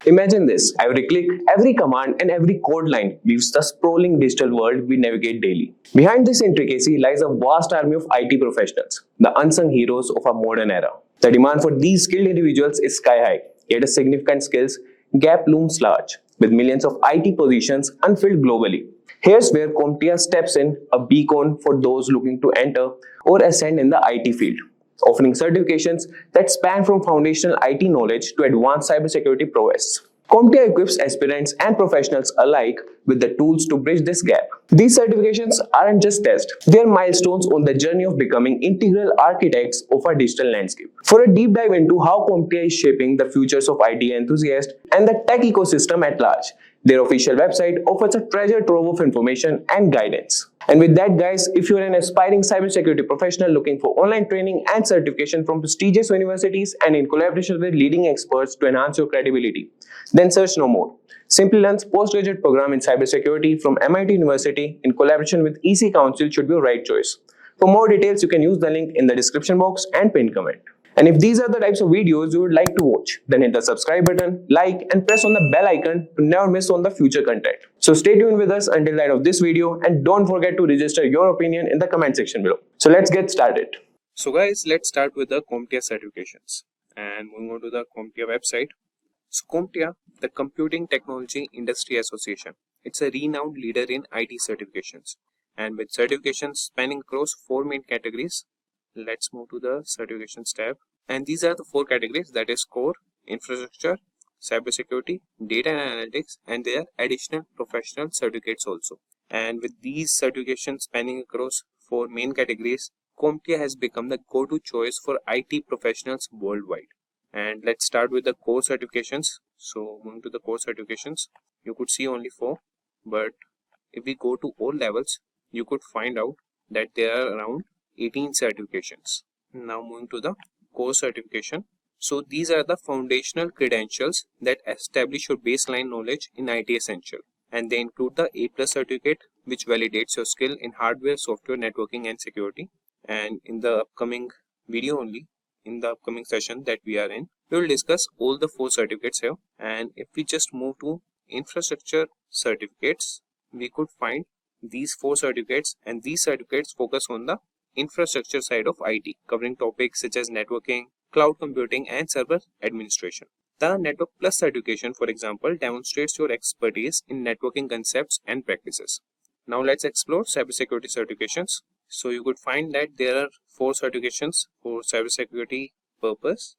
Imagine this: every click, every command, and every code line weaves the sprawling digital world we navigate daily. Behind this intricacy lies a vast army of IT professionals, the unsung heroes of our modern era. The demand for these skilled individuals is sky high, yet a significant skills gap looms large, with millions of IT positions unfilled globally. Here's where CompTIA steps in, a beacon for those looking to enter or ascend in the IT field, offering certifications that span from foundational IT knowledge to advanced cybersecurity prowess. CompTIA equips aspirants and professionals alike with the tools to bridge this gap. These certifications aren't just tests, they are milestones on the journey of becoming integral architects of our digital landscape. For a deep dive into how CompTIA is shaping the futures of IT enthusiasts and the tech ecosystem at large, their official website offers a treasure trove of information and guidance. And with that, guys, if you're an aspiring cybersecurity professional looking for online training and certification from prestigious universities and in collaboration with leading experts to enhance your credibility, then search no more. Simplilearn's postgraduate program in cybersecurity from MIT University in collaboration with EC Council should be your right choice. For more details, you can use the link in the description box and pinned comment. And if these are the types of videos you would like to watch, then hit the subscribe button, like, and press on the bell icon to never miss on the future content. So stay tuned with us until the end of this video, and don't forget to register your opinion in the comment section below. So let's get started. So guys, let's start with the CompTIA certifications and moving on to the CompTIA website. So CompTIA, the Computing Technology Industry Association, it's a renowned leader in IT certifications, and with certifications spanning across 4 main categories. Let's move to the certifications tab, and these are the 4 categories, that is core, infrastructure, cybersecurity, data and analytics, and there are additional professional certificates also. And with these certifications spanning across 4 main categories, CompTIA has become the go-to choice for IT professionals worldwide. And let's start with the core certifications. So moving to the core certifications, you could see only 4, but if we go to all levels, you could find out that there are around 18 certifications. Now moving to the core certification. So these are the foundational credentials that establish your baseline knowledge in IT Essential, and they include the A Plus certificate, which validates your skill in hardware, software, networking, and security. And in the upcoming video only, in the upcoming session that we are in, we will discuss all the 4 certificates here. And if we just move to infrastructure certificates, we could find these 4 certificates, and these certificates focus on the infrastructure side of IT, covering topics such as networking, cloud computing, and server administration. The Network Plus certification, for example, demonstrates your expertise in networking concepts and practices. Now let's explore cybersecurity certifications. So you could find that there are 4 certifications for cybersecurity purpose,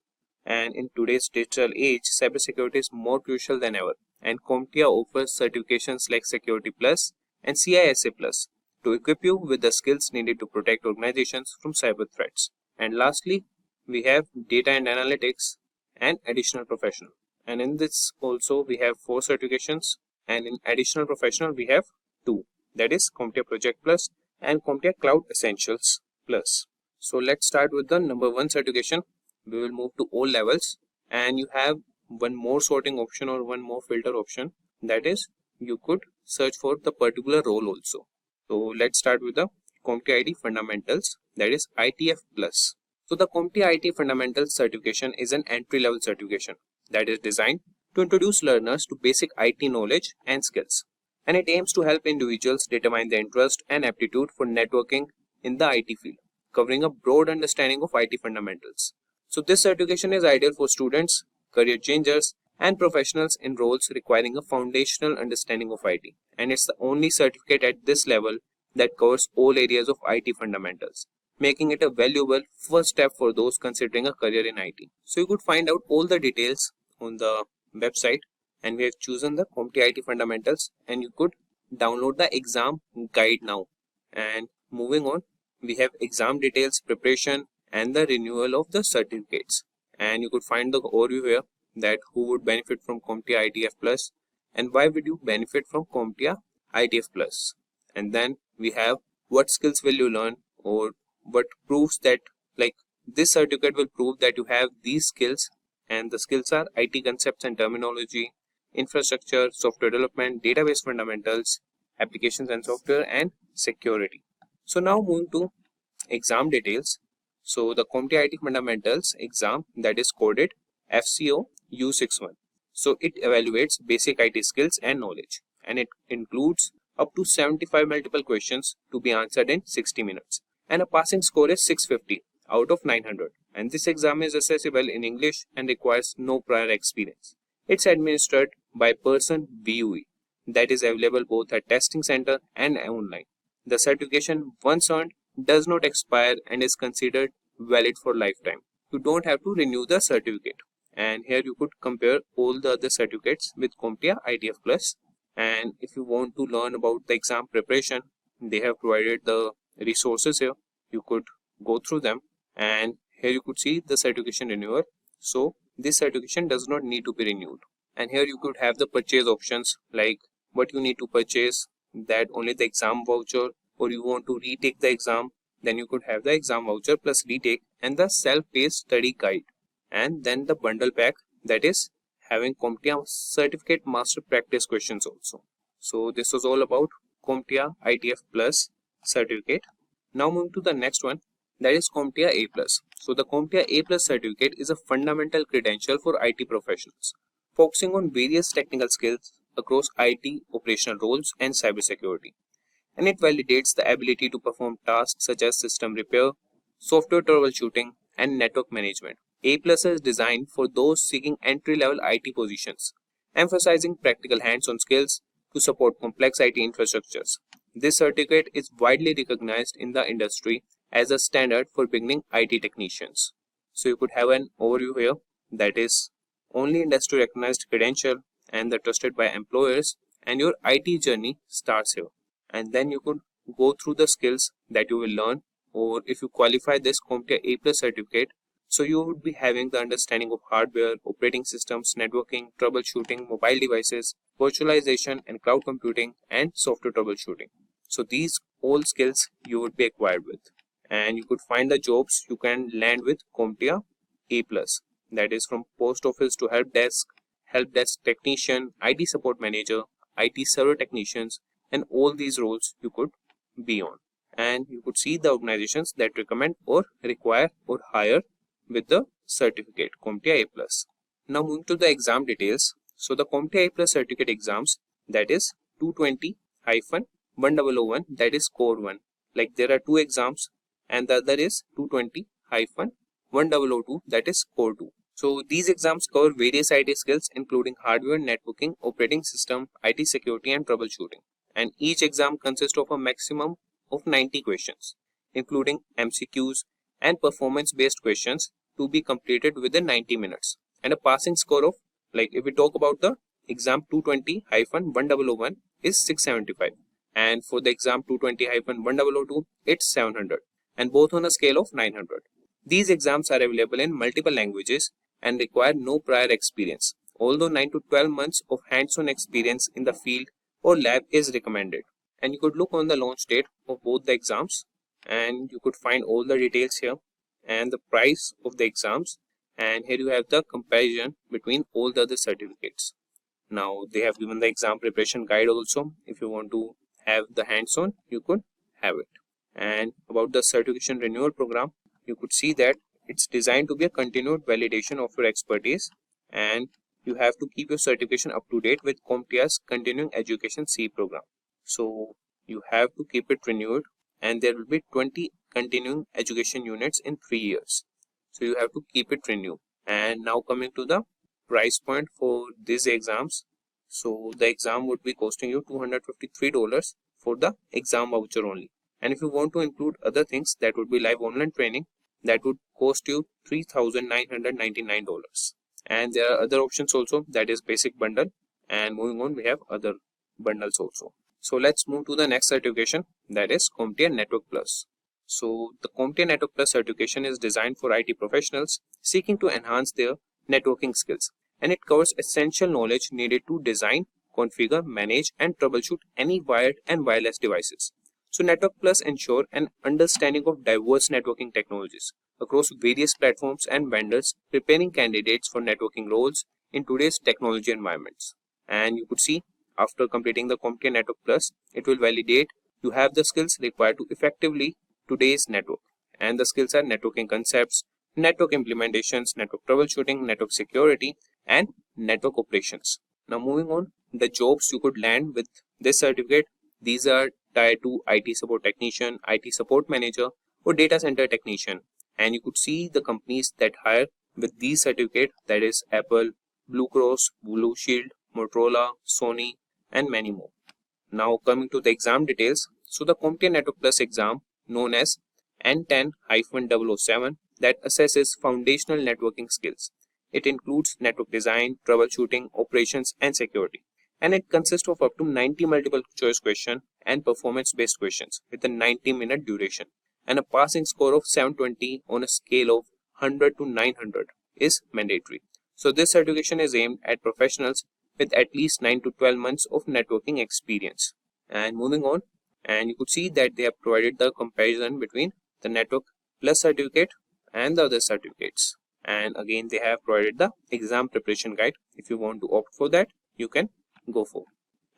and in today's digital age, cybersecurity is more crucial than ever, and CompTIA offers certifications like Security Plus and CISA Plus to equip you with the skills needed to protect organizations from cyber threats. And lastly, we have data and analytics and additional professional. And in this also we have 4 certifications, and in additional professional we have 2, that is CompTIA Project Plus and CompTIA Cloud Essentials Plus. So let's start with the number 1 certification. We will move to all levels, and you have one more sorting option or one more filter option, that is you could search for the particular role also. So let's start with the CompTIA IT Fundamentals, that is ITF Plus. So the CompTIA IT Fundamentals certification is an entry-level certification that is designed to introduce learners to basic IT knowledge and skills, and it aims to help individuals determine their interest and aptitude for networking in the IT field, covering a broad understanding of IT fundamentals. So this certification is ideal for students, career changers, and professionals in roles requiring a foundational understanding of IT, and it's the only certificate at this level that covers all areas of IT fundamentals, making it a valuable first step for those considering a career in IT. So you could find out all the details on the website, and we have chosen the CompTIA IT Fundamentals, and you could download the exam guide now. And moving on, we have exam details, preparation, and the renewal of the certificates. And you could find the overview here, that who would benefit from CompTIA ITF Plus and why would you benefit from CompTIA ITF Plus. And then we have what skills will you learn, or what proves that, like, this certificate will prove that you have these skills, and the skills are IT concepts and terminology, infrastructure, software development, database fundamentals, applications and software, and security. So now moving to exam details. So the CompTIA IT Fundamentals exam, that is coded FCO U61. So it evaluates basic IT skills and knowledge, and it includes up to 75 multiple questions to be answered in 60 minutes. And a passing score is 650 out of 900. And this exam is accessible in English and requires no prior experience. It's administered by Person VUE, that is available both at testing center and online. The certification, once earned, does not expire and is considered valid for lifetime. You don't have to renew the certificate. And here you could compare all the other certificates with CompTIA ITF Plus. And if you want to learn about the exam preparation, they have provided the resources here. You could go through them, and here you could see the certification renewal. So this certification does not need to be renewed. And here you could have the purchase options, like what you need to purchase, that only the exam voucher, or you want to retake the exam, then you could have the exam voucher plus retake and the self-paced study guide. And then the bundle pack, that is having CompTIA Certificate Master Practice questions also. So this was all about CompTIA ITF Plus certificate. Now moving to the next one, that is CompTIA A Plus. So the CompTIA A Plus certificate is a fundamental credential for IT professionals, focusing on various technical skills across IT operational roles and cybersecurity. And it validates the ability to perform tasks such as system repair, software troubleshooting, and network management. A Plus is designed for those seeking entry-level IT positions, emphasizing practical hands-on skills to support complex IT infrastructures. This certificate is widely recognized in the industry as a standard for beginning IT technicians. So you could have an overview here, that is only industry recognized credential and they're trusted by employers, and your IT journey starts here. And then you could go through the skills that you will learn, or if you qualify this CompTIA A Plus certificate, so you would be having the understanding of hardware, operating systems, networking, troubleshooting, mobile devices, virtualization and cloud computing, and software troubleshooting. So these all skills you would be acquired with. And you could find the jobs you can land with CompTIA A Plus. That is from post office to help desk technician, IT support manager, IT server technicians, and all these roles you could be on. And you could see the organizations that recommend or require or hire with the certificate CompTIA A Plus. Now moving to the exam details. So the CompTIA A Plus certificate exams, that is 220-1001, that is core 1. Like there are two exams, and the other is 220-1002, that is core 2. So these exams cover various IT skills including hardware, networking, operating system, IT security, and troubleshooting. And each exam consists of a maximum of 90 questions, including MCQs and performance-based questions to be completed within 90 minutes. And a passing score of, like if we talk about the exam 220-1001 is 675. And for the exam 220-1002, it's 700. And both on a scale of 900. These exams are available in multiple languages and require no prior experience, although 9 to 12 months of hands-on experience in the field or lab is recommended. And you could look on the launch date of both the exams, and you could find all the details here and the price of the exams, and here you have the comparison between all the other certificates. Now they have given the exam preparation guide also. If you want to have the hands-on, you could have it. And about the certification renewal program, you could see that it's designed to be a continued validation of your expertise, and you have to keep your certification up to date with CompTIA's Continuing Education C program. So you have to keep it renewed, and there will be 20 continuing education units in 3 years. So you have to keep it renewed. And now coming to the price point for these exams. So the exam would be costing you $253 for the exam voucher only. And if you want to include other things, that would be live online training, that would cost you $3,999. And there are other options also, that is basic bundle. And moving on, we have other bundles also. So let's move to the next certification, that is CompTIA Network Plus. So the CompTIA Network Plus certification is designed for IT professionals seeking to enhance their networking skills, and it covers essential knowledge needed to design, configure, manage, and troubleshoot any wired and wireless devices. So Network Plus ensure an understanding of diverse networking technologies across various platforms and vendors, preparing candidates for networking roles in today's technology environments. And you could see, after completing the CompTIA Network Plus, it will validate you have the skills required to effectively today's network, and the skills are networking concepts, network implementations, network troubleshooting, network security, and network operations. Now moving on, the jobs you could land with this certificate, these are Tier 2 IT support technician, IT support manager, or data center technician. And you could see the companies that hire with these certificates, that is Apple, Blue Cross, Blue Shield, Motorola, Sony, and many more. Now coming to the exam details, so the CompTIA Network Plus exam known as N10-007 that assesses foundational networking skills. It includes network design, troubleshooting, operations, and security. And it consists of up to 90 multiple choice questions and performance based questions with a 90-minute duration. And a passing score of 720 on a scale of 100 to 900 is mandatory. So this certification is aimed at professionals with at least 9 to 12 months of networking experience. And moving on, and you could see that they have provided the comparison between the Network Plus certificate and the other certificates. And again, they have provided the exam preparation guide. If you want to opt for that, you can go for.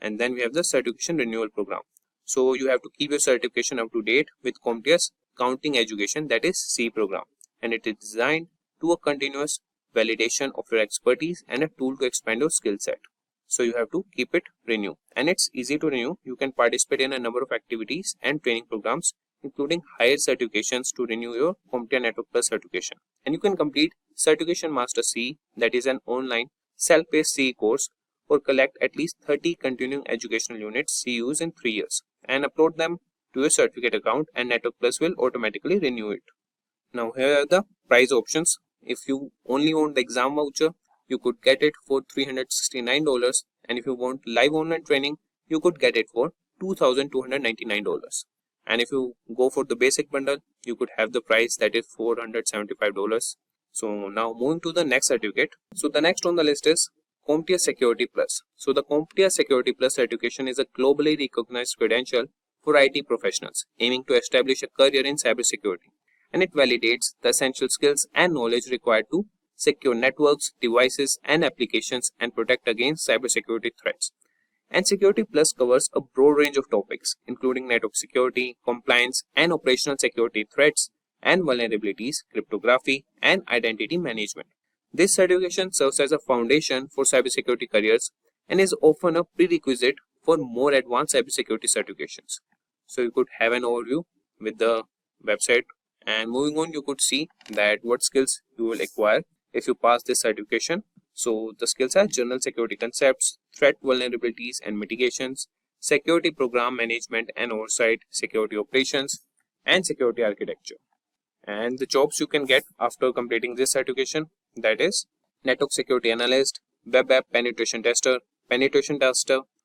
And then we have the certification renewal program. So you have to keep your certification up to date with CompTIA's Counting Education, that is C program. And it is designed to a continuous validation of your expertise and a tool to expand your skill set. So you have to keep it renew, and it's easy to renew. You can participate in a number of activities and training programs, including higher certifications to renew your CompTIA Network Plus certification. And you can complete Certification Master C, that is an online self-paced CE course, or collect at least 30 continuing educational units CUs in 3 years and upload them to your certificate account, and Network Plus will automatically renew it. Now here are the price options. If you only want the exam voucher, you could get it for $369, and if you want live online training, you could get it for $2,299. And if you go for the basic bundle, you could have the price that is $475. So now moving to the next certificate. So the next on the list is CompTIA Security Plus. So the CompTIA Security Plus certification is a globally recognized credential for IT professionals aiming to establish a career in cybersecurity. And it validates the essential skills and knowledge required to secure networks, devices, and applications and protect against cybersecurity threats. And Security Plus covers a broad range of topics, including network security, compliance, and operational security threats and vulnerabilities, cryptography, and identity management. This certification serves as a foundation for cybersecurity careers and is often a prerequisite for more advanced cybersecurity certifications. So you could have an overview with the website. And moving on, you could see that what skills you will acquire if you pass this certification. So the skills are general security concepts, threat vulnerabilities and mitigations, security program management and oversight, security operations, and security architecture. And the jobs you can get after completing this certification, that is network security analyst, web app penetration tester,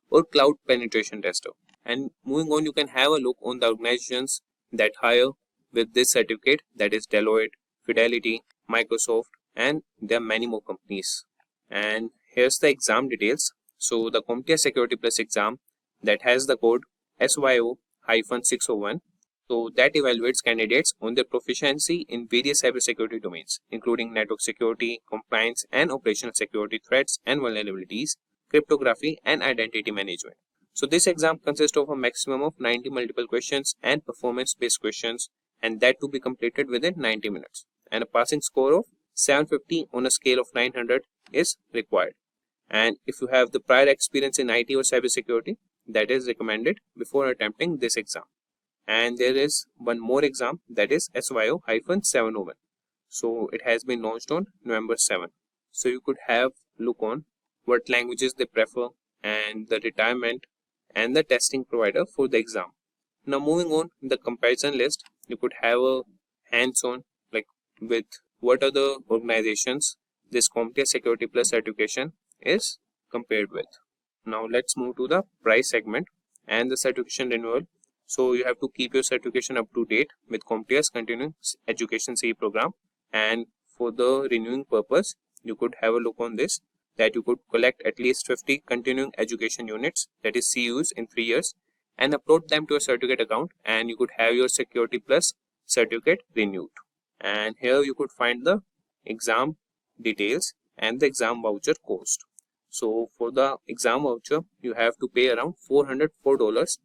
or cloud penetration tester. And moving on, you can have a look on the organizations that hire with this certificate, that is Deloitte, Fidelity, Microsoft, and there are many more companies. And here's the exam details. So the CompTIA Security Plus exam that has the code SYO-601, so that evaluates candidates on their proficiency in various cybersecurity domains, including network security, compliance and operational security threats and vulnerabilities, cryptography, and identity management. So this exam consists of a maximum of 90 multiple questions and performance-based questions, and that to be completed within 90 minutes. And a passing score of 750 on a scale of 900 is required. And if you have the prior experience in IT or cybersecurity, that is recommended before attempting this exam. And there is one more exam, that is SYO-701. So it has been launched on November 7. So you could have look on what languages they prefer and the retirement and the testing provider for the exam. Now moving on, the comparison list, you could have a hands-on like with what are the organizations this CompTIA Security Plus certification is compared with. Now let's move to the price segment and the certification renewal. So you have to keep your certification up to date with CompTIA's continuing education CE program, and for the renewing purpose, you could have a look on this, that you could collect at least 50 continuing education units, that is CUs, in 3 years and upload them to a certificate account, and you could have your Security Plus certificate renewed. And here you could find the exam details and the exam voucher cost. So for the exam voucher, you have to pay around $404,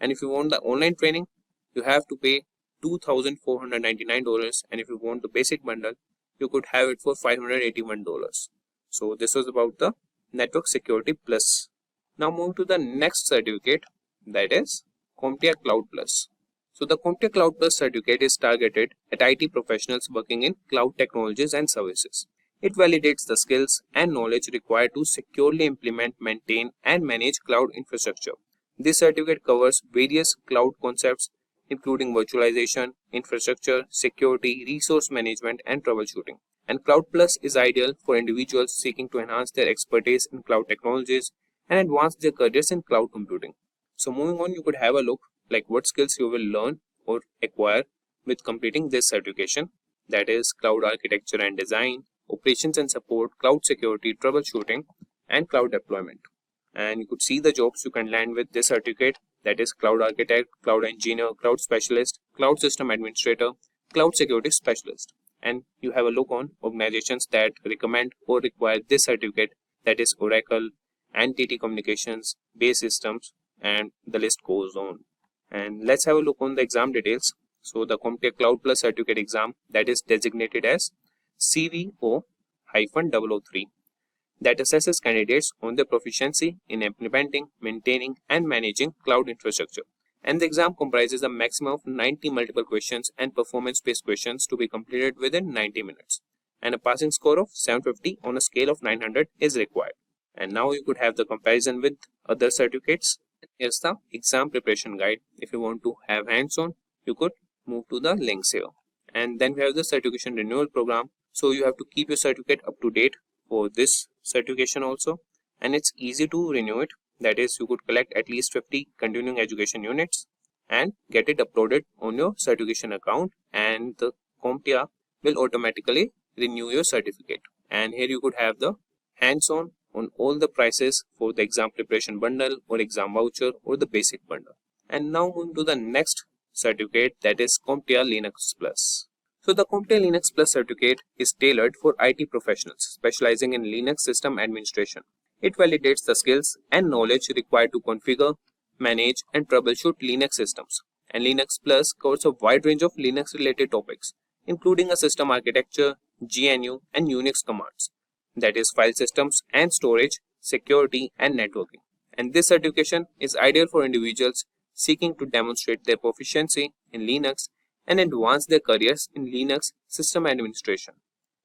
and if you want the online training, you have to pay $2,499, and if you want the basic bundle, you could have it for $581. So this was about the Network Security Plus. Now move to the next certificate, that is CompTIA Cloud Plus. So the CompTIA Cloud Plus certificate is targeted at IT professionals working in cloud technologies and services. It validates the skills and knowledge required to securely implement, maintain, and manage cloud infrastructure. This certificate covers various cloud concepts including virtualization, infrastructure, security, resource management, and troubleshooting. And Cloud Plus is ideal for individuals seeking to enhance their expertise in cloud technologies and advance their careers in cloud computing. So moving on, you could have a look like what skills you will learn or acquire with completing this certification, that is cloud architecture and design, operations and support, cloud security, troubleshooting, and cloud deployment. And you could see the jobs you can land with this certificate, that is cloud architect, cloud engineer, cloud specialist, cloud system administrator, cloud security specialist. And you have a look on organizations that recommend or require this certificate, that is Oracle, NTT Communications, Base Systems, and the list goes on. And let's have a look on the exam details. So the CompTIA Cloud Plus certificate exam, that is designated as CVO-003, that assesses candidates on their proficiency in implementing, maintaining, and managing cloud infrastructure. And the exam comprises a maximum of 90 multiple questions and performance-based questions to be completed within 90 minutes. And a passing score of 750 on a scale of 900 is required. And now you could have the comparison with other certificates. Here's the exam preparation guide. If you want to have hands-on, you could move to the links here. And then we have the certification renewal program. So you have to keep your certificate up to date for this certification also, and it's easy to renew it. That is, you could collect at least 50 continuing education units and get it uploaded on your certification account, and the CompTIA will automatically renew your certificate. And here you could have the hands-on on all the prices for the exam preparation bundle or exam voucher or the basic bundle. And now moving to the next certificate, that is CompTIA Linux Plus. So the CompTIA Linux Plus certificate is tailored for IT professionals specializing in Linux system administration. It validates the skills and knowledge required to configure, manage, and troubleshoot Linux systems. And Linux Plus covers a wide range of Linux related topics, including a system architecture, GNU, and Unix commands, that is file systems and storage, security, and networking. And this certification is ideal for individuals seeking to demonstrate their proficiency in Linux and advance their careers in Linux system administration.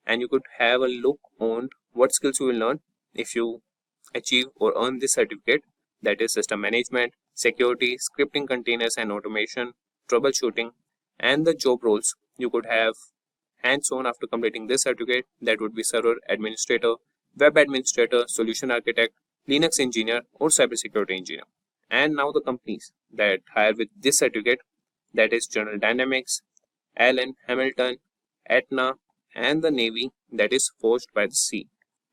And you could have a look on what skills you will learn if you achieve or earn this certificate, that is system management, security, scripting containers and automation, troubleshooting, and the job roles you could have hands-on after completing this certificate, that would be server administrator, web administrator, solution architect, Linux engineer, or cybersecurity engineer. And now the companies that hire with this certificate, that is General Dynamics, Allen, Hamilton, Aetna, and the Navy, that is Forged by the Sea.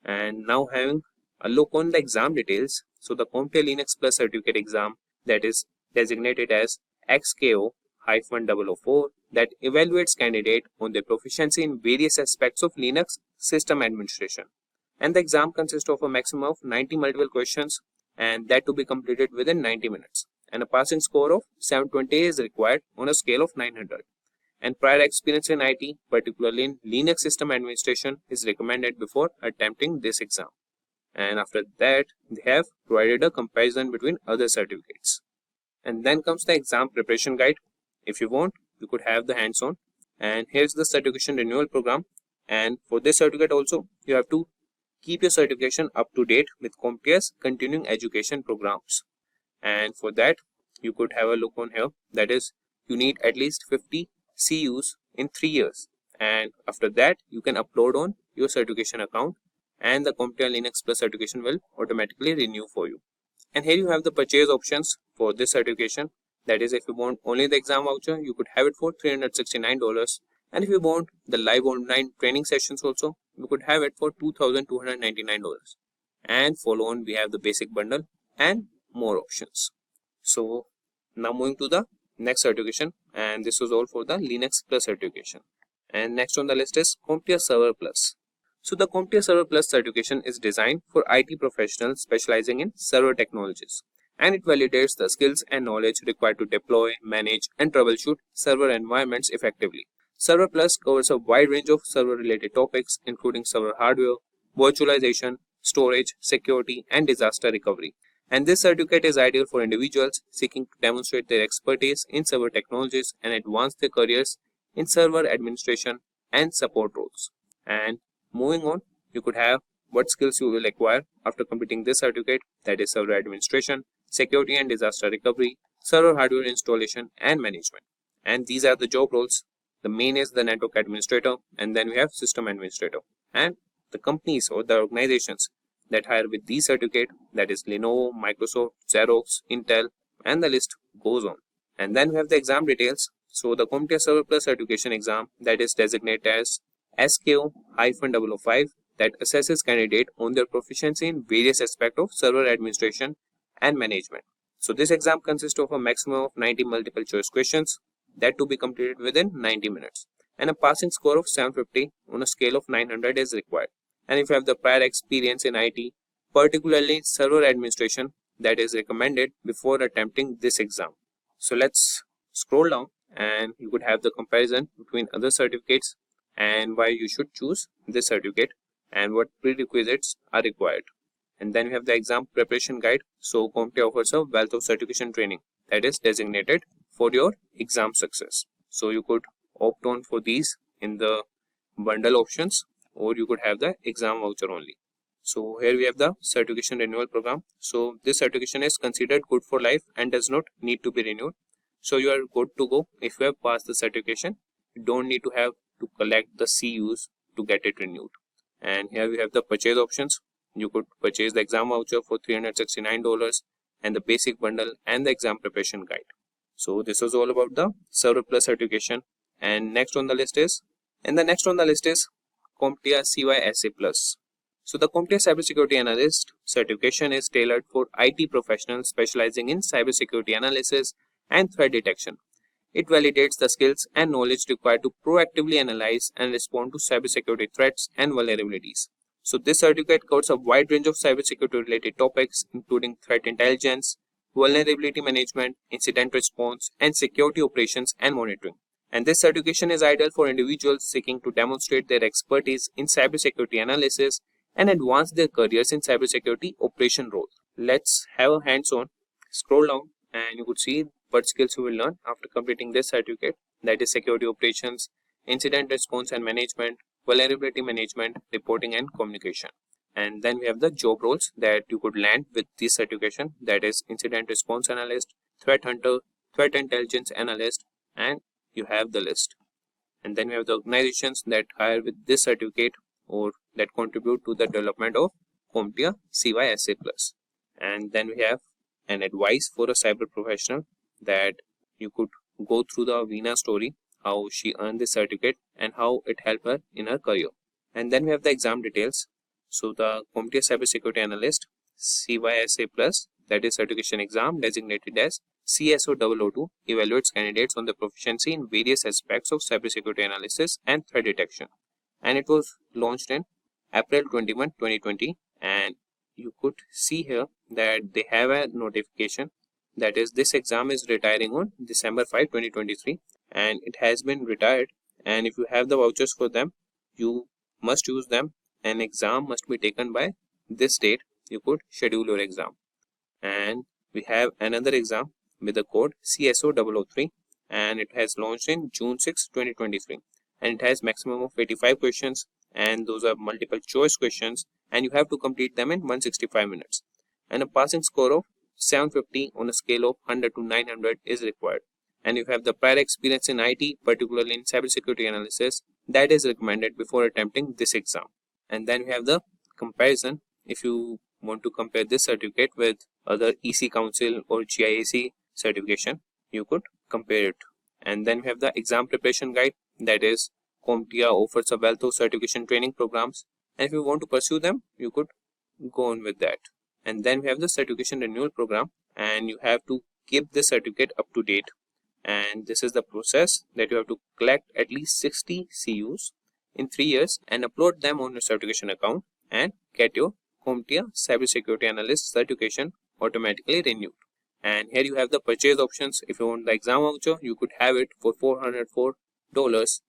And now having a look on the exam details. So the CompTIA Linux Plus certificate exam, that is designated as XKO-004, that evaluates candidate on their proficiency in various aspects of Linux system administration. And the exam consists of a maximum of 90 multiple questions, and that to be completed within 90 minutes. And a passing score of 720 is required on a scale of 900. And prior experience in IT, particularly in Linux system administration, is recommended before attempting this exam. And after that, they have provided a comparison between other certificates. And then comes the exam preparation guide. If you want, you could have the hands-on. And here's the certification renewal program. And for this certificate also, you have to keep your certification up to date with CompTIA's continuing education programs. And for that, you could have a look on here. That is, you need at least 50 CUs in 3 years. And after that, you can upload on your certification account, and the CompTIA Linux Plus certification will automatically renew for you. And here you have the purchase options for this certification. That is, if you want only the exam voucher, you could have it for $369. And if you want the live online training sessions also, you could have it for $2,299. And follow on, we have the basic bundle and more options. So now moving to the next certification, and this was all for the Linux Plus certification. And next on the list is CompTIA CYA Plus. So the CompTIA CYA Plus certification is designed for IT professionals specializing in server technologies. and it validates the skills and knowledge required to deploy, manage, and troubleshoot server environments effectively. Server Plus covers a wide range of server-related topics, including server hardware, virtualization, storage, security, and disaster recovery. And this certificate is ideal for individuals seeking to demonstrate their expertise in server technologies and advance their careers in server administration and support roles. And moving on, you could have what skills you will acquire after completing this certificate, that is server administration, security and disaster recovery, server hardware installation and management. And these are the job roles. The main is the network administrator, and then we have system administrator. And the companies or the organizations that hire with these certificate, that is Lenovo, Microsoft, Xerox, Intel, and the list goes on. And then we have the exam details. So the CompTIA Server Plus certification exam, that is designated as SKO-005, that assesses candidate on their proficiency in various aspects of server administration and management. So this exam consists of a maximum of 90 multiple choice questions that to be completed within 90 minutes. And a passing score of 750 on a scale of 900 is required. And if you have the prior experience in IT, particularly server administration, that is recommended before attempting this exam. So let's scroll down and you could have the comparison between other certificates and why you should choose this certificate and what prerequisites are required. And then we have the exam preparation guide. So CompTIA offers a wealth of certification training that is designated for your exam success. So you could opt on for these in the bundle options, or you could have the exam voucher only. So here we have the certification renewal program. So this certification is considered good for life and does not need to be renewed. So you are good to go if you have passed the certification. You don't need to have to collect the CUs to get it renewed. And here we have the purchase options. You could purchase the exam voucher for $369 and the basic bundle and the exam preparation guide. So this was all about the Server Plus certification. And next on the list is CompTIA CYA Plus. So the CompTIA Cybersecurity Analyst certification is tailored for IT professionals specializing in cybersecurity analysis and threat detection. It validates the skills and knowledge required to proactively analyze and respond to cybersecurity threats and vulnerabilities. So this certificate covers a wide range of cybersecurity related topics, including threat intelligence, vulnerability management, incident response, and security operations and monitoring. And this certification is ideal for individuals seeking to demonstrate their expertise in cybersecurity analysis and advance their careers in cybersecurity operation role. Let's have a hands-on. Scroll down and you could see what skills you will learn after completing this certificate, that is security operations, incident response and management, vulnerability management, reporting and communication. And then we have the job roles that you could land with this certification, that is incident response analyst, threat hunter, threat intelligence analyst, and you have the list. And then we have the organizations that hire with this certificate or that contribute to the development of CompTIA CYA Plus. And then we have an advice for a cyber professional that you could go through the Veena story, how she earned this certificate and how it helped her in her career. And then we have the exam details. So the CompTIA Cybersecurity Analyst CYA Plus, that is certification exam designated as CSO002, evaluates candidates on their proficiency in various aspects of cybersecurity analysis and threat detection. And it was launched in April 21, 2020. And you could see here that they have a notification, that is this exam is retiring on December 5, 2023, and it has been retired. And if you have the vouchers for them, you must use them. An exam must be taken by this date. You could schedule your exam. And we have another exam with the code CSO003, and it has launched in June 6, 2023. And it has maximum of 85 questions, and those are multiple choice questions, and you have to complete them in 165 minutes. And a passing score of 750 on a scale of 100 to 900 is required. And if you have the prior experience in IT, particularly in cybersecurity analysis, that is recommended before attempting this exam. And then we have the comparison. If you want to compare this certificate with other EC Council or GIAC certification, you could compare it. And then we have the exam preparation guide, that is CompTIA offers a wealth of certification training programs, and if you want to pursue them, you could go on with that. And then we have the certification renewal program, and you have to keep the certificate up to date. And this is the process, that you have to collect at least 60 CUs in 3 years and upload them on your certification account and get your CompTIA Cybersecurity Analyst certification automatically renewed. And here you have the purchase options. If you want the exam voucher, you could have it for $404.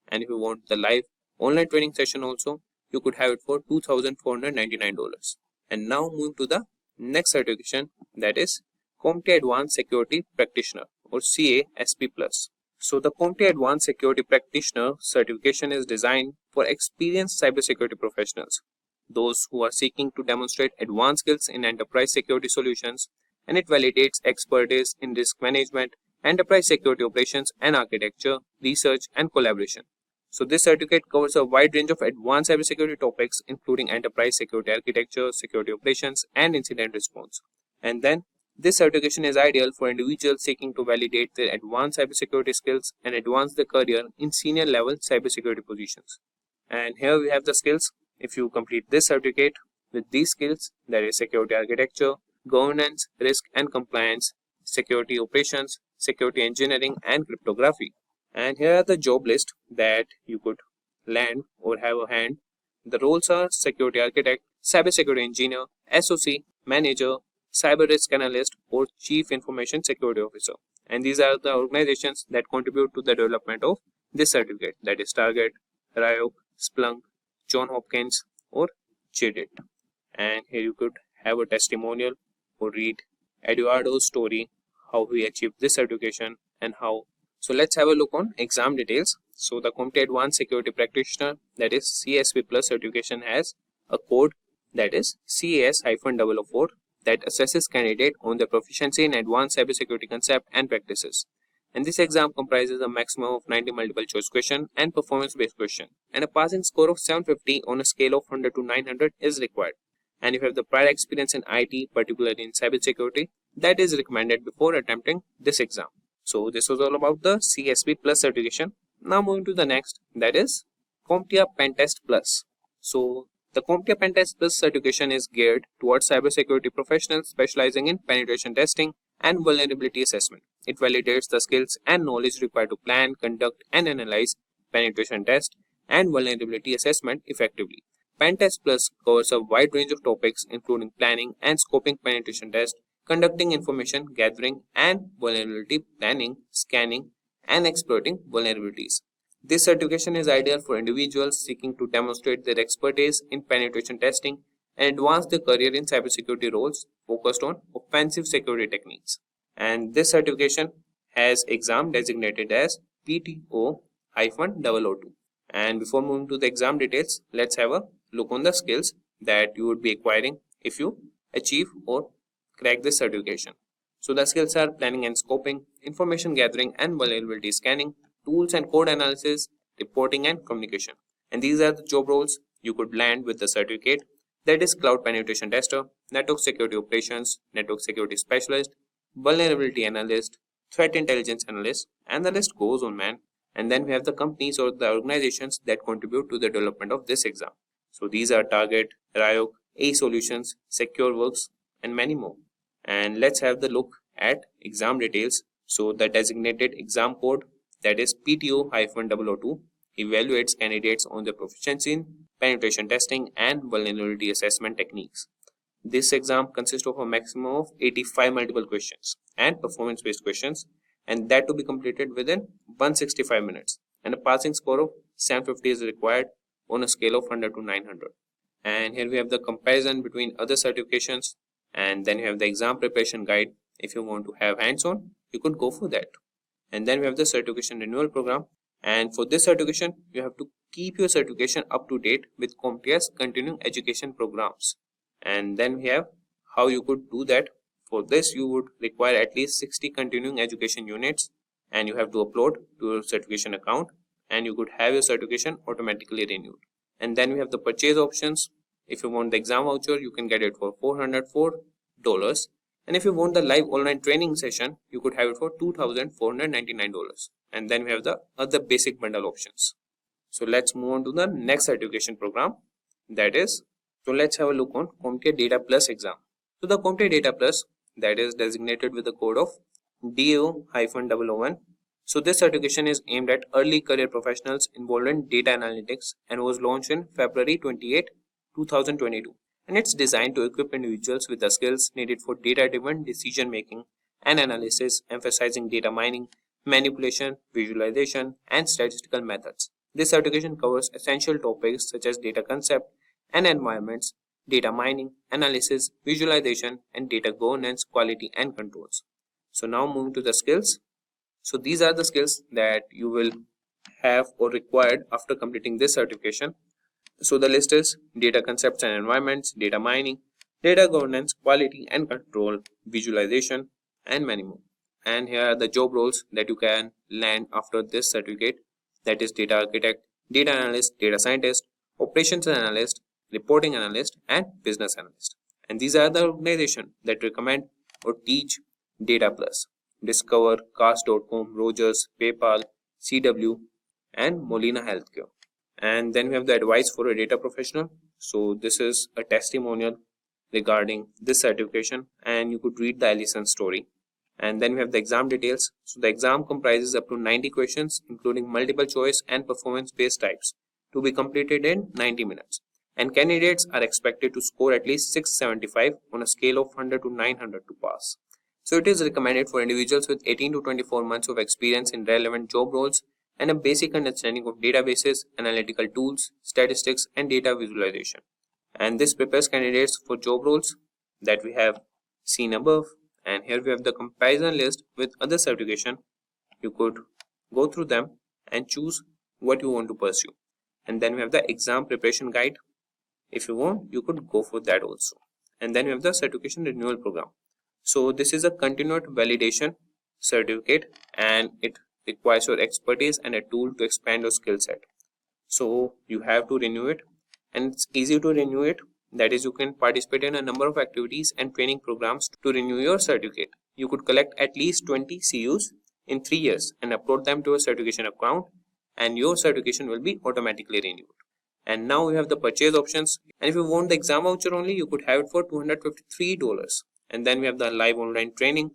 And if you want the live online training session also, you could have it for $2,499. And now moving to the next certification, that is CompTIA Advanced Security Practitioner or CASP Plus. So the CompTIA Advanced Security Practitioner certification is designed for experienced cybersecurity professionals, those who are seeking to demonstrate advanced skills in enterprise security solutions, and it validates expertise in risk management, enterprise security operations and architecture, research and collaboration. So this certificate covers a wide range of advanced cybersecurity topics, including enterprise security architecture, security operations, and incident response. And then this certification is ideal for individuals seeking to validate their advanced cybersecurity skills and advance their career in senior level cybersecurity positions. And here we have the skills. If you complete this certificate with these skills, that is security architecture, governance, risk and compliance, security operations, security engineering, and cryptography. And here are the job list that you could land or have a hand. The roles are security architect, cybersecurity engineer, SOC, manager, cyber risk analyst, or chief information security officer. And these are the organizations that contribute to the development of this certificate, that is Target, Ryuk, Splunk, John Hopkins, or JDIT. And here you could have a testimonial or read Eduardo's story, how he achieved this certification and how. So let's have a look on exam details. So the CompTIA Advanced Security Practitioner, that is CASP Plus certification, has a code that is CAS-004 that assesses candidate on their proficiency in advanced cybersecurity concept and practices. And this exam comprises a maximum of 90 multiple choice question and performance based question, and a passing score of 750 on a scale of 100 to 900 is required. And if you have the prior experience in IT, particularly in cybersecurity, that is recommended before attempting this exam. So this was all about the CSP Plus certification. Now moving to the next, that is CompTIA Pentest Plus. So the CompTIA Pentest Plus certification is geared towards cybersecurity professionals specializing in penetration testing and vulnerability assessment. It validates the skills and knowledge required to plan, conduct, and analyze penetration test and vulnerability assessment effectively. Pentest Plus covers a wide range of topics, including planning and scoping penetration test, conducting information gathering and vulnerability planning, scanning, and exploiting vulnerabilities. This certification is ideal for individuals seeking to demonstrate their expertise in penetration testing and advance their career in cybersecurity roles focused on offensive security techniques. And this certification has exam designated as PTO-002. And before moving to the exam details, let's have a look on the skills that you would be acquiring if you achieve or crack this certification. So the skills are planning and scoping, information gathering and vulnerability scanning, tools and code analysis, reporting and communication. And these are the job roles you could land with the certificate, that is cloud penetration tester, network security operations, network security specialist, vulnerability analyst, threat intelligence analyst, and the list goes on, man. And then we have the companies or the organizations that contribute to the development of this exam. So these are Target, Ryuk, A Solutions, SecureWorks, and many more. And let's have the look at exam details. So the designated exam code, that is PTO-002, evaluates candidates on their proficiency in penetration testing and vulnerability assessment techniques. This exam consists of a maximum of 85 multiple questions and performance based questions, and that to be completed within 165 minutes, and a passing score of 750 is required on a scale of 100 to 900. And here we have the comparison between other certifications, and then you have the exam preparation guide. If you want to have hands-on, you could go for that. And then we have the certification renewal program, and for this certification you have to keep your certification up to date with CompTIA's continuing education programs. And then we have how you could do that. For this you would require at least 60 continuing education units, and you have to upload to your certification account, and you could have your certification automatically renewed. And then we have the purchase options. If you want the exam voucher, you can get it for $404. And if you want the live online training session, you could have it for $2,499. And then we have the other basic bundle options. So let's move on to the next certification program. So let's have a look on CompTIA Data Plus exam. So the CompTIA Data Plus, that is designated with the code of DO-001. So this certification is aimed at early career professionals involved in data analytics and was launched in February 28, 2022. And it's designed to equip individuals with the skills needed for data-driven decision making and analysis, emphasizing data mining, manipulation, visualization, and statistical methods. This certification covers essential topics such as data concept and environments, data mining, analysis, visualization, and data governance, quality, and controls. So now moving to the skills. So these are the skills that you will have or required after completing this certification. So the list is data concepts and environments, data mining, data governance, quality and control, visualization, and many more. And here are the job roles that you can land after this certificate, that is data architect, data analyst, data scientist, operations analyst, reporting analyst, and business analyst. And these are the organizations that recommend or teach Data Plus. Discover, Cast.com, Rogers, PayPal, CW, and Molina Healthcare. And then we have the advice for a data professional. So this is a testimonial regarding this certification, and you could read the Allison story. And then we have the exam details. So the exam comprises up to 90 questions, including multiple choice and performance based types, to be completed in 90 minutes. And candidates are expected to score at least 675 on a scale of 100 to 900 to pass. So it is recommended for individuals with 18 to 24 months of experience in relevant job roles and a basic understanding of databases, analytical tools, statistics, and data visualization. And this prepares candidates for job roles that we have seen above. And here we have the comparison list with other certification. You could go through them and choose what you want to pursue. And then we have the exam preparation guide. If you want, you could go for that also. And then we have the certification renewal program. So this is a continued validation certificate, and it requires your expertise and a tool to expand your skill set. So you have to renew it, and it's easy to renew it. That is, you can participate in a number of activities and training programs to renew your certificate. You could collect at least 20 CUs in 3 years and upload them to a certification account, and your certification will be automatically renewed. And now we have the purchase options, and if you want the exam voucher only, you could have it for $253. And then we have the live online training.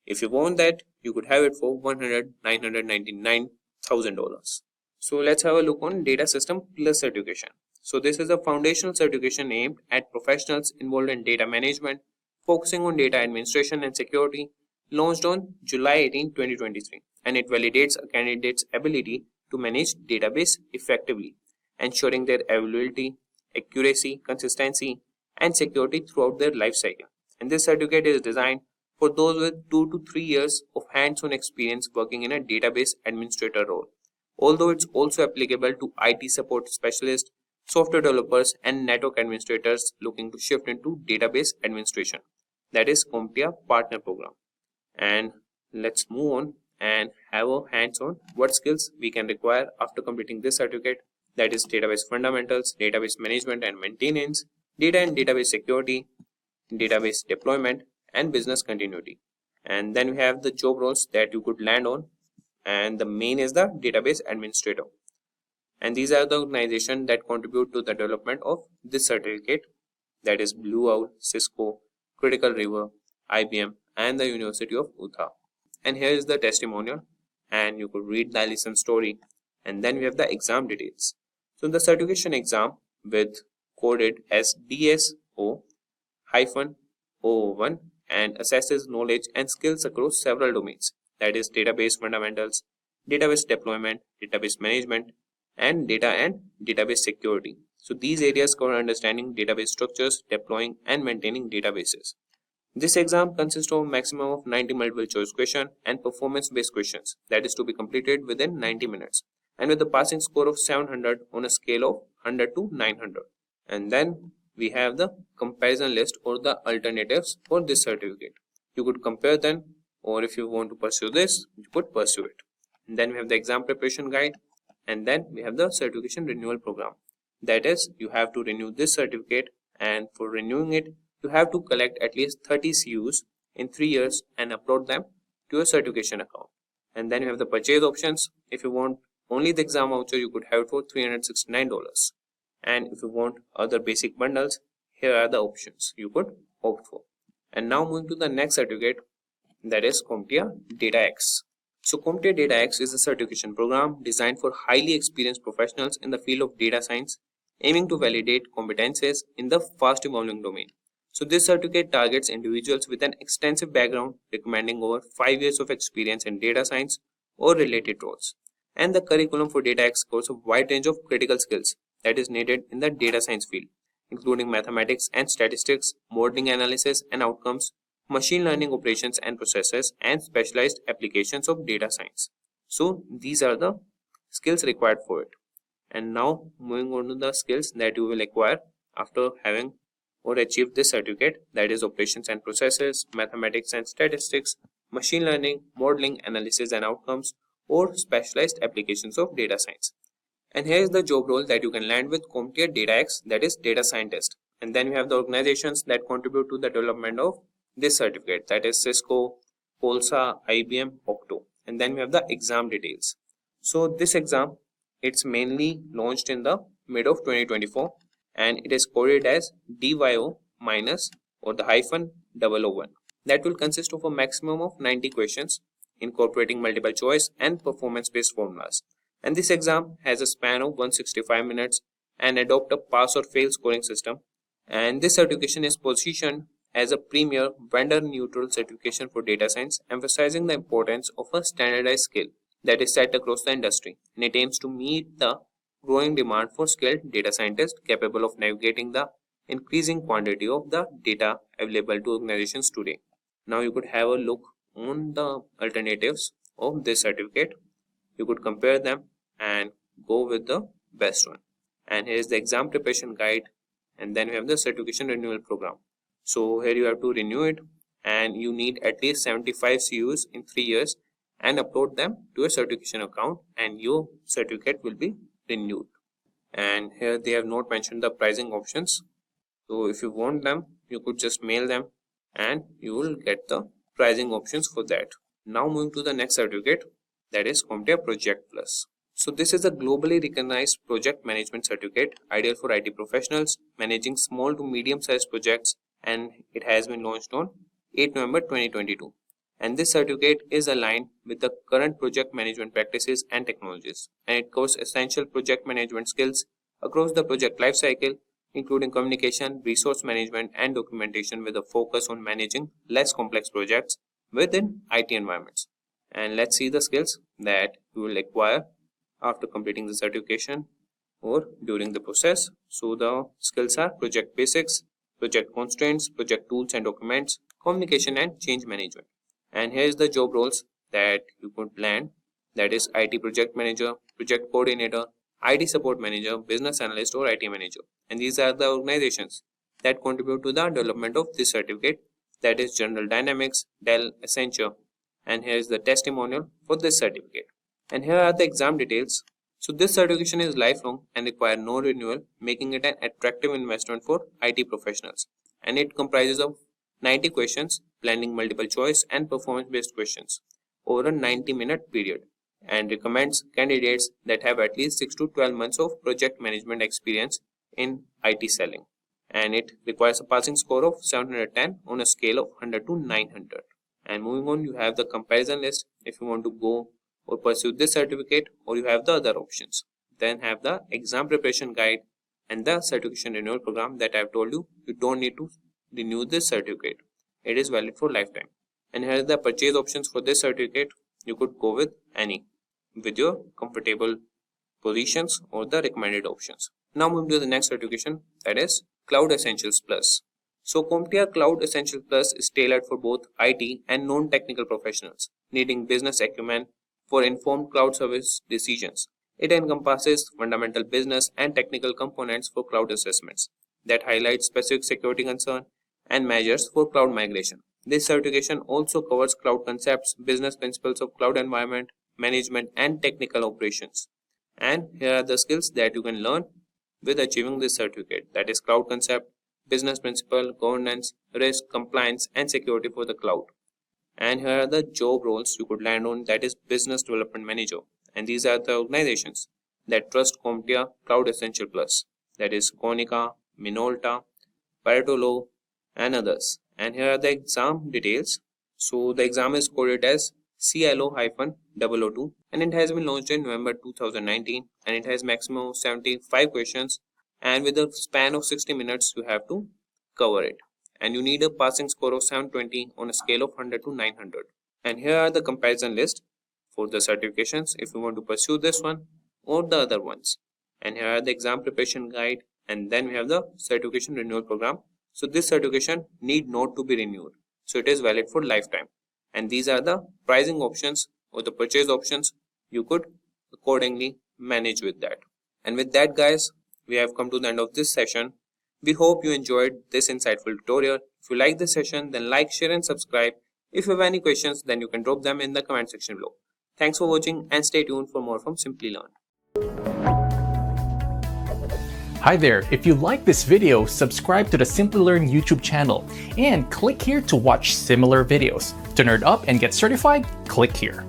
If you want that, you could have it for $999,000. So let's have a look on Data System Plus certification. So this is a foundational certification aimed at professionals involved in data management, focusing on data administration and security, launched on July 18, 2023. And it validates a candidate's ability to manage database effectively, ensuring their availability, accuracy, consistency, and security throughout their life cycle. And this certificate is designed for those with 2 to 3 years of hands-on experience working in a database administrator role. Although it's also applicable to IT support specialists, software developers, and network administrators looking to shift into database administration. That is CompTIA Partner Program. And let's move on and have a hands-on what skills we can require after completing this certificate. That is database fundamentals, database management and maintenance, data and database security, database deployment, and business continuity. And then we have the job roles that you could land on, and the main is the database administrator. And these are the organizations that contribute to the development of this certificate, that is Blue Owl, Cisco, Critical River, IBM, and the University of Utah. And here is the testimonial, and you could read the Allison story. And then we have the exam details. So the certification exam with coded as DSO-001 and assesses knowledge and skills across several domains, that is database fundamentals, database deployment, database management, and database security. So these areas cover understanding database structures, deploying and maintaining databases. This exam consists of a maximum of 90 multiple choice questions and performance based questions, that is to be completed within 90 minutes, and with a passing score of 700 on a scale of 100 to 900. And then we have the comparison list or the alternatives for this certificate. You could compare them, or if you want to pursue this, you could pursue it. And then we have the exam preparation guide, and then we have the certification renewal program. That is, you have to renew this certificate, and for renewing it, you have to collect at least 30 CUs in 3 years and upload them to your certification account. And then you have the purchase options. If you want only the exam voucher, you could have it for $369. And if you want other basic bundles, here are the options you could opt for. And now moving to the next certificate, that is CompTIA Data X. So CompTIA Data X is a certification program designed for highly experienced professionals in the field of data science, aiming to validate competences in the fast evolving domain. So this certificate targets individuals with an extensive background, recommending over 5 years of experience in data science or related roles. And the curriculum for Data X covers a wide range of critical skills that is needed in the data science field, including mathematics and statistics, modeling analysis and outcomes, machine learning operations and processes, and specialized applications of data science. So these are the skills required for it. And now moving on to the skills that you will acquire after having or achieve this certificate, that is operations and processes, mathematics and statistics, machine learning, modeling, analysis and outcomes, or specialized applications of data science. And here is the job role that you can land with CompTIA Data X, that is data scientist. And then you have the organizations that contribute to the development of this certificate, that is Cisco, Polsa, IBM, Octo. And then we have the exam details. So this exam, it's mainly launched in the mid of 2024 and it is coded as DYO minus or the hyphen 001. That will consist of a maximum of 90 questions incorporating multiple choice and performance based formulas. And this exam has a span of 165 minutes and adopt a pass or fail scoring system. And this certification is positioned as a premier vendor neutral certification for data science, emphasizing the importance of a standardized skill that is set across the industry, and it aims to meet the growing demand for skilled data scientists capable of navigating the increasing quantity of the data available to organizations today. Now you could have a look on the alternatives of this certificate. You could compare them and go with the best one. And here is the exam preparation guide, and then we have the certification renewal program. So here you have to renew it and you need at least 75 CUs in 3 years and upload them to a certification account and your certificate will be renewed. And here they have not mentioned the pricing options. So if you want them, you could just mail them and you will get the pricing options for that. Now moving to the next certificate, that is CompTIA Project Plus. So this is a globally recognized project management certificate ideal for IT professionals managing small to medium sized projects, and it has been launched on 8 November 2022. And this certificate is aligned with the current project management practices and technologies, and it covers essential project management skills across the project lifecycle, including communication, resource management, and documentation, with a focus on managing less complex projects within IT environments. And let's see the skills that you will acquire after completing the certification or during the process. So the skills are project basics, project constraints, project tools and documents, communication and change management. And here is the job roles that you could land, that is IT project manager, project coordinator, IT support manager, business analyst or IT manager. And these are the organizations that contribute to the development of this certificate, that is General Dynamics, Dell, Accenture. And here is the testimonial for this certificate. And here are the exam details. So this certification is lifelong and require no renewal, making it an attractive investment for IT professionals. And it comprises of 90 questions, blending multiple choice and performance based questions over a 90-minute period, and recommends candidates that have at least 6 to 12 months of project management experience in IT selling. And it requires a passing score of 710 on a scale of 100 to 900. And moving on, you have the comparison list if you want to go or pursue this certificate, or you have the other options. Then have the exam preparation guide and the certification renewal program that I have told you. You don't need to renew this certificate. It is valid for lifetime. And here are the purchase options for this certificate. You could go with any with your comfortable positions or the recommended options. Now moving to the next certification, that is Cloud Essentials Plus. So CompTIA Cloud Essentials Plus is tailored for both IT and non-technical professionals needing business acumen for informed cloud service decisions. It encompasses fundamental business and technical components for cloud assessments that highlight specific security concerns and measures for cloud migration. This certification also covers cloud concepts, business principles of cloud environment management, and technical operations. And here are the skills that you can learn with achieving this certificate, that is cloud concept, business principle, governance, risk, compliance, and security for the cloud. And here are the job roles you could land on, that is business development manager. And these are the organizations that trust CompTIA Cloud Essential Plus, that is Konica, Minolta, Pareto, and others. And here are the exam details. So the exam is coded as CLO-002 and it has been launched in November 2019 and it has maximum of 75 questions and with a span of 60 minutes you have to cover it. and you need a passing score of 720 on a scale of 100 to 900. And here are the comparison list for the certifications if you want to pursue this one or the other ones. And here are the exam preparation guide, and then we have the certification renewal program. So this certification need not to be renewed, so it is valid for lifetime. And these are the pricing options or the purchase options. You could accordingly manage with that. And with that, guys, we have come to the end of this session. We hope you enjoyed this insightful tutorial. If you like this session, then like, share and subscribe. If you have any questions, then you can drop them in the comment section below. Thanks for watching and stay tuned for more from Simplilearn. Hi there, if you like this video, subscribe to the Simplilearn YouTube channel and click here to watch similar videos. To nerd up and get certified, click here.